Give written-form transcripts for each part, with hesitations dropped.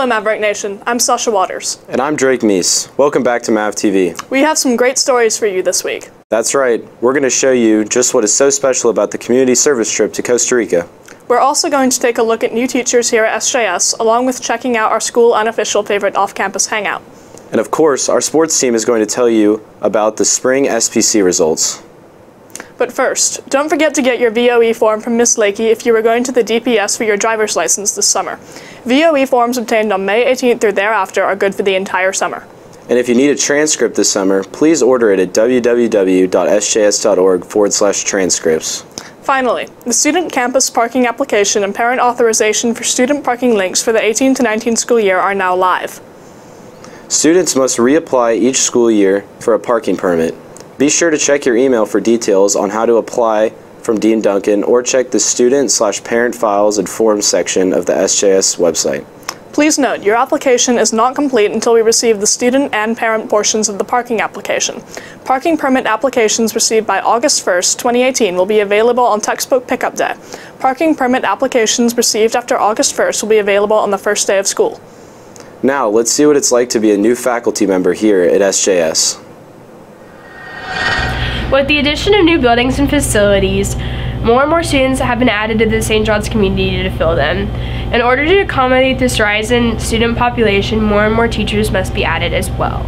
Hello Maverick Nation, I'm Sasha Waters. And I'm Drake Meese. Welcome back to Mav TV. We have some great stories for you this week. That's right, we're going to show you just what is so special about the community service trip to Costa Rica. We're also going to take a look at new teachers here at SJS, along with checking out our school unofficial favorite off-campus hangout. And of course, our sports team is going to tell you about the spring SPC results. But first, don't forget to get your VOE form from Miss Lakey if you are going to the DPS for your driver's license this summer. VOE forms obtained on May 18th or thereafter are good for the entire summer. And if you need a transcript this summer, please order it at www.sjs.org/transcripts. Finally, the student campus parking application and parent authorization for student parking links for the 18 to 19 school year are now live. Students must reapply each school year for a parking permit. Be sure to check your email for details on how to apply from Dean Duncan or check the student/parent files and forms section of the SJS website. Please note, your application is not complete until we receive the student and parent portions of the parking application. Parking permit applications received by August 1st, 2018 will be available on textbook pickup day. Parking permit applications received after August 1st will be available on the first day of school. Now, let's see what it's like to be a new faculty member here at SJS. With the addition of new buildings and facilities, more and more students have been added to the St. John's community to fill them. In order to accommodate this rise in student population, more and more teachers must be added as well.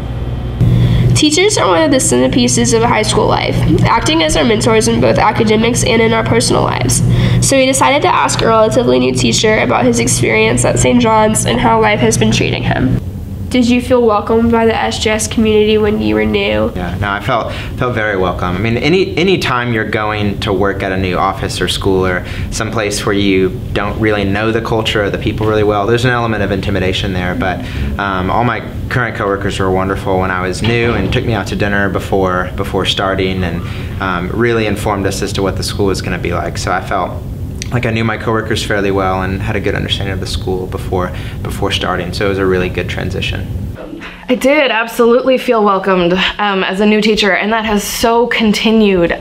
Teachers are one of the centerpieces of high school life, acting as our mentors in both academics and in our personal lives. So we decided to ask a relatively new teacher about his experience at St. John's and how life has been treating him. Did you feel welcomed by the SJS community when you were new? Yeah, no, I felt very welcome. I mean, any time you're going to work at a new office or school or someplace where you don't really know the culture or the people really well, there's an element of intimidation there. But all my current coworkers were wonderful when I was new and took me out to dinner before starting and really informed us as to what the school was going to be like. So I felt like I knew my coworkers fairly well and had a good understanding of the school before starting, so it was a really good transition. I did absolutely feel welcomed as a new teacher, and that has so continued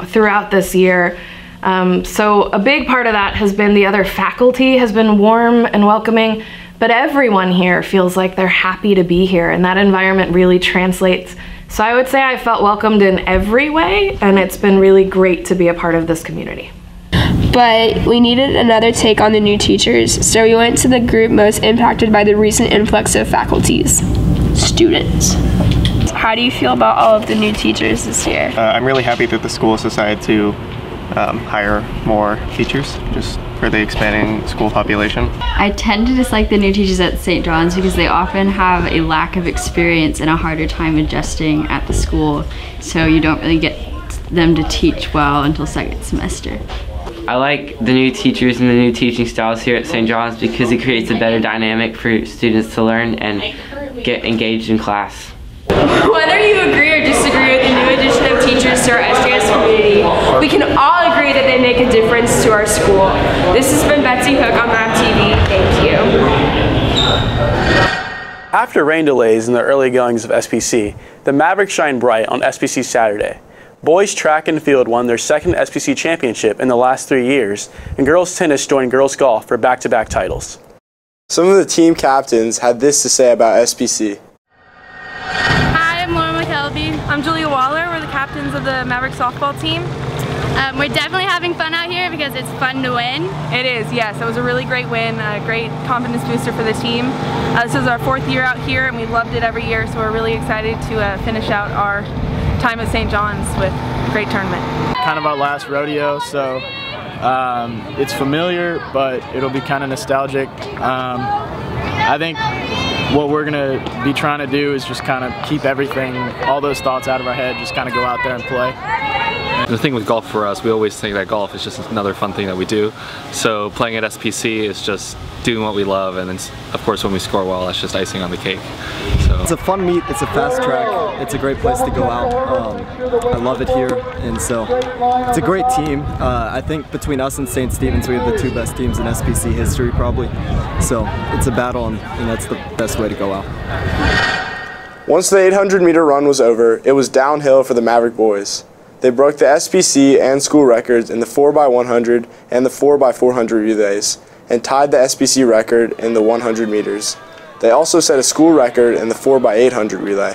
throughout this year. So a big part of that has been the other faculty has been warm and welcoming, but everyone here feels like they're happy to be here, and that environment really translates. So I would say I felt welcomed in every way, and it's been really great to be a part of this community. But we needed another take on the new teachers, so we went to the group most impacted by the recent influx of faculties, students. How do you feel about all of the new teachers this year? I'm really happy that the school has decided to hire more teachers just for the expanding school population. I tend to dislike the new teachers at St. John's because they often have a lack of experience and a harder time adjusting at the school, so you don't really get them to teach well until second semester. I like the new teachers and the new teaching styles here at St. John's because it creates a better dynamic for students to learn and get engaged in class. Whether you agree or disagree with the new addition of teachers to our SJS community, we can all agree that they make a difference to our school. This has been Betsy Hook on Mav TV. Thank you. After rain delays in the early goings of SPC, the Mavericks shine bright on SPC Saturday. Boys track and field won their second SPC championship in the last 3 years, and girls tennis joined girls golf for back-to-back titles. Some of the team captains had this to say about SPC. Hi, I'm Lauren McKelvey. I'm Julia Waller. We're the captains of the Maverick softball team. We're definitely having fun out here because it's fun to win. It is, yes. It was a really great win, a great confidence booster for the team. This is our 4th year out here and we loved it every year, so we're really excited to finish out our time at St. John's with a great tournament. Kind of our last rodeo, so it's familiar, but it'll be kind of nostalgic. I think what we're gonna be trying to do is just kind of keep everything, all those thoughts out of our head, just kind of go out there and play. The thing with golf for us, we always think that golf is just another fun thing that we do. So playing at SPC is just doing what we love, and then of course when we score well, that's just icing on the cake. So it's a fun meet, it's a fast track, it's a great place to go out. I love it here, and so it's a great team. I think between us and St. Stephen's, we have the 2 best teams in SPC history probably. So it's a battle, and that's the best way to go out. Once the 800-meter run was over, it was downhill for the Maverick boys. They broke the SPC and school records in the 4x100 and the 4x400 relays, and tied the SPC record in the 100 meters. They also set a school record in the 4x800 relay.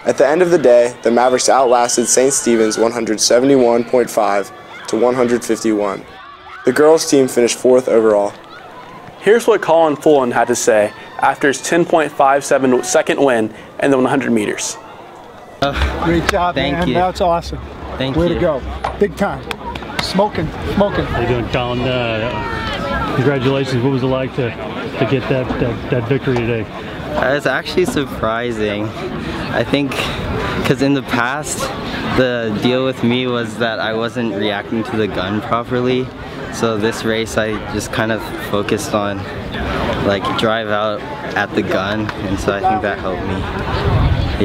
At the end of the day, the Mavericks outlasted St. Stephen's 171.5 to 151. The girls' team finished 4th overall. Here's what Colin Fullen had to say after his 10.57 second win in the 100 meters. Great job, man. You. That's awesome. Thank Way you. to go. Big time. Smoking. How you doing, Colin? Congratulations. What was it like to get that victory today? It's actually surprising. I think because in the past, the deal with me was that I wasn't reacting to the gun properly. So this race, I just kind of focused on like drive out at the gun, and so I think that helped me.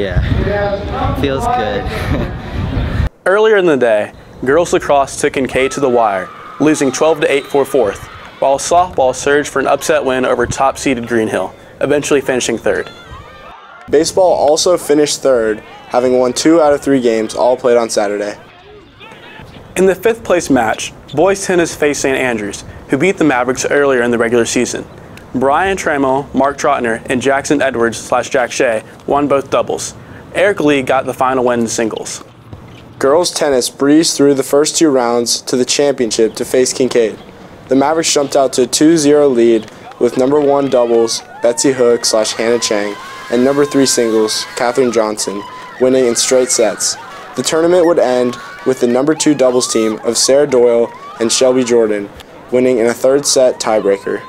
Yeah, feels good. Earlier in the day, girls lacrosse took Kincaid to the wire, losing 12-8 for 4th, while softball surged for an upset win over top-seeded Green Hill, eventually finishing 3rd. Baseball also finished 3rd, having won 2 out of 3 games, all played on Saturday. In the 5th place match, boys tennis faced St. Andrews, who beat the Mavericks earlier in the regular season. Brian Trammell, Mark Trotner, and Jackson Edwards/Jack Shea won both doubles. Eric Lee got the final win in singles. Girls tennis breezed through the first 2 rounds to the championship to face Kincaid. The Mavericks jumped out to a 2-0 lead with #1 doubles Betsy Hook/Hannah Chang and #3 singles Katherine Johnson winning in straight sets. The tournament would end with the #2 doubles team of Sarah Doyle and Shelby Jordan winning in a 3rd set tiebreaker.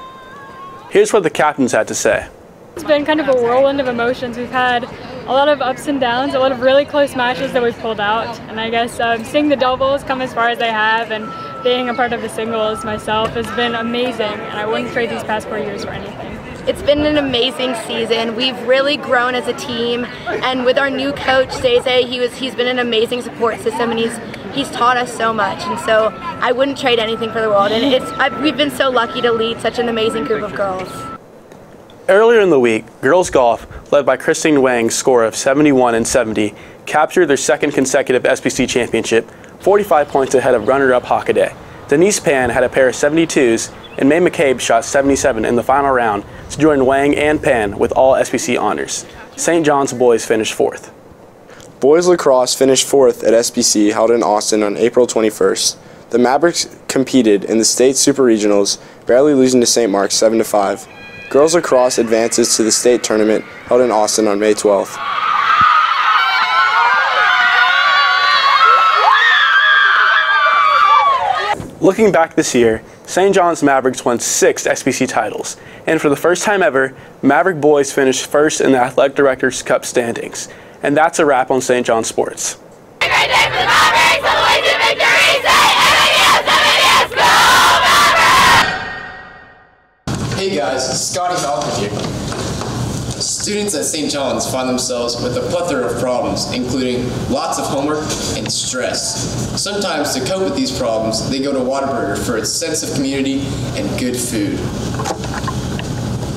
Here's what the captains had to say. It's been kind of a whirlwind of emotions. We've had a lot of ups and downs, a lot of really close matches that we've pulled out, and I guess seeing the doubles come as far as they have and being a part of the singles myself has been amazing, and I wouldn't trade these past 4 years for anything. It's been an amazing season. We've really grown as a team, and with our new coach, Zeze, he's been an amazing support system, and he's taught us so much, and so I wouldn't trade anything for the world, and we've been so lucky to lead such an amazing group of girls. Earlier in the week, girls golf, led by Christine Wang's score of 71 and 70, captured their 2nd consecutive SBC championship, 45 points ahead of runner-up Hockaday. Denise Pan had a pair of 72s, and Mae McCabe shot 77 in the final round to join Wang and Pan with all SBC honors. St. John's boys finished 4th. Boys lacrosse finished 4th at SBC held in Austin on April 21st. The Mavericks competed in the state super regionals, barely losing to St. Mark's 7-5. Girls lacrosse advances to the state tournament held in Austin on May 12th. Looking back this year, St. John's Mavericks won 6 SBC titles, and for the first time ever, Maverick boys finished 1st in the Athletic Directors Cup standings. And that's a wrap on St. John's Sports. Hey guys, Scotty Falcon here. Students at St. John's find themselves with a plethora of problems, including lots of homework and stress. Sometimes to cope with these problems, they go to Whataburger for its sense of community and good food.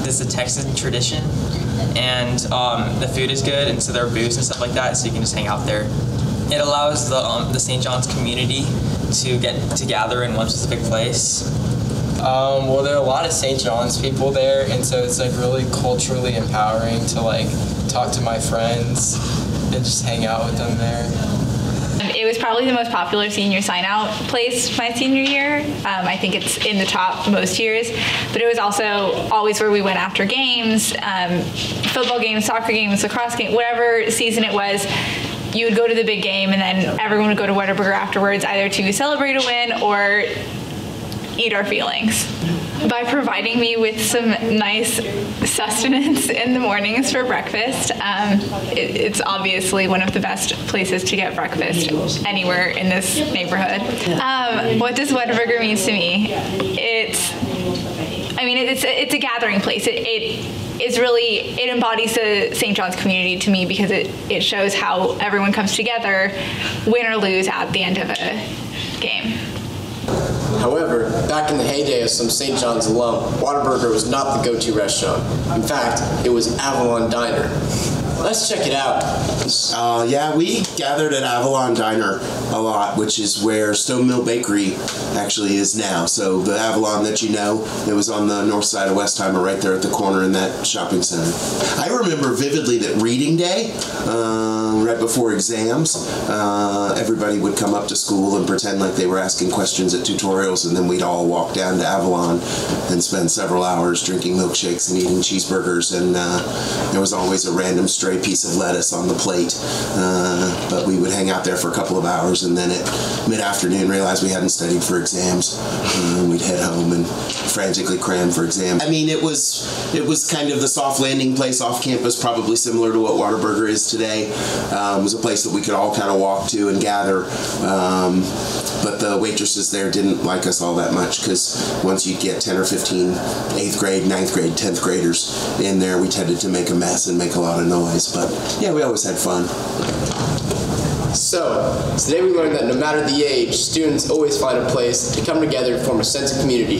This is a Texan tradition, and the food is good, and so there are booths and stuff like that, so you can just hang out there. It allows the St. John's community to get to gather in one specific place. Well, there are a lot of St. John's people there, and so it's like really culturally empowering to like talk to my friends and just hang out with them there. It was probably the most popular senior sign-out place my senior year. I think it's in the top most years, but it was also always where we went after games, football games, soccer games, lacrosse games, whatever season it was. You would go to the big game, and then everyone would go to Whataburger afterwards, either to celebrate a win or eat our feelings. By providing me with some nice sustenance in the mornings for breakfast, it's obviously one of the best places to get breakfast anywhere in this neighborhood. What does Whataburger mean to me? It's a gathering place. It embodies the St. John's community to me because it shows how everyone comes together, win or lose at the end of a game. However, back in the heyday of some St. John's alum, Whataburger was not the go-to restaurant. In fact, it was Avalon Diner. Let's check it out. Yeah, we gathered at Avalon Diner a lot, which is where Stone Mill Bakery actually is now. So the Avalon that you know, it was on the north side of Westheimer, right there at the corner in that shopping center. I remember vividly that reading day, right before exams, everybody would come up to school and pretend like they were asking questions at tutorials, and then we'd all walk down to Avalon and spend several hours drinking milkshakes and eating cheeseburgers, and there was always a random stray piece of lettuce on the plate, but we would hang out there for a couple of hours, and then at mid-afternoon realize we hadn't studied for exams, and we'd head home and frantically cram for exams. I mean, it was kind of the soft landing place off campus, probably similar to what Whataburger is today. It was a place that we could all kind of walk to and gather, but the waitresses there didn't like us all that much, because once you get 10 or 15 8th grade, 9th grade, 10th graders in there, we tended to make a mess and make a lot of noise, but yeah, we always had fun. So, today we learned that no matter the age, students always find a place to come together and form a sense of community.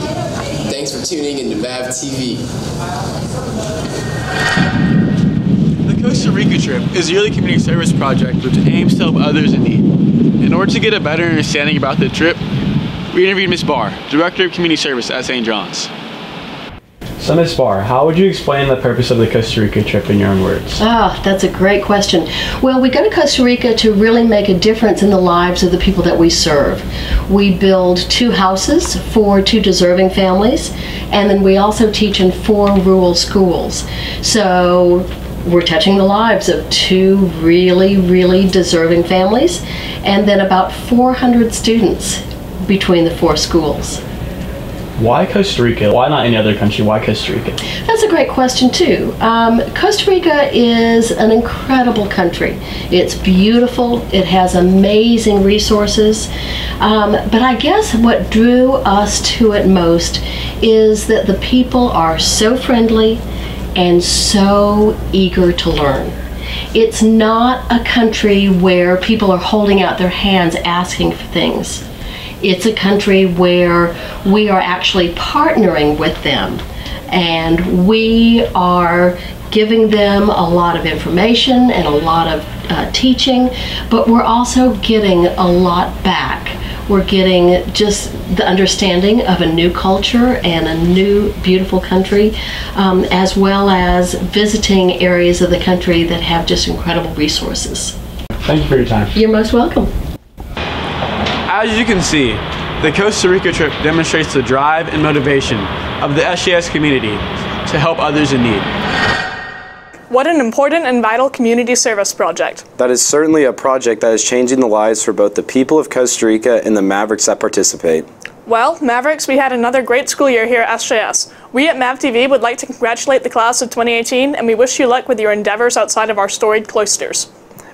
Thanks for tuning into Mav TV. The Costa Rica trip is a yearly community service project which aims to help others in need. In order to get a better understanding about the trip, we interviewed Ms. Barr, Director of Community Service at St. John's. So Ms. Barr, how would you explain the purpose of the Costa Rica trip in your own words? That's a great question. Well, we go to Costa Rica to really make a difference in the lives of the people that we serve. We build 2 houses for 2 deserving families, and then we also teach in 4 rural schools. So we're touching the lives of 2 really, really deserving families, and then about 400 students between the 4 schools. Why Costa Rica? Why not any other country? Why Costa Rica? That's a great question too. Costa Rica is an incredible country. It's beautiful. It has amazing resources. But I guess what drew us to it most is that the people are so friendly and so eager to learn. It's not a country where people are holding out their hands asking for things. It's a country where we are actually partnering with them, and we are giving them a lot of information and a lot of teaching, but we're also getting a lot back. We're getting just the understanding of a new culture and a new beautiful country, as well as visiting areas of the country that have just incredible resources. Thank you for your time. You're most welcome. As you can see, the Costa Rica trip demonstrates the drive and motivation of the SJS community to help others in need. What an important and vital community service project. That is certainly a project that is changing the lives for both the people of Costa Rica and the Mavericks that participate. Well, Mavericks, we had another great school year here at SJS. We at Mav TV would like to congratulate the class of 2018, and we wish you luck with your endeavors outside of our storied cloisters.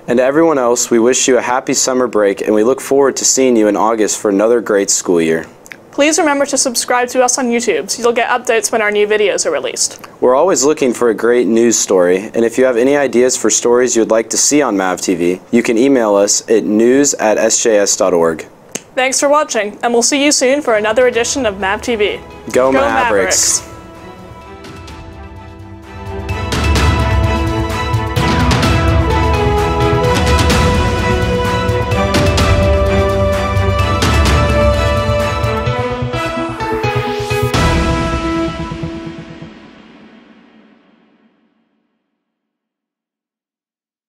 And to everyone else, we wish you a happy summer break, and we look forward to seeing you in August for another great school year. Please remember to subscribe to us on YouTube so you'll get updates when our new videos are released. We're always looking for a great news story, and if you have any ideas for stories you would like to see on Mav TV, you can email us at news@sjs.org. Thanks for watching, and we'll see you soon for another edition of Mav TV. Go Mavericks!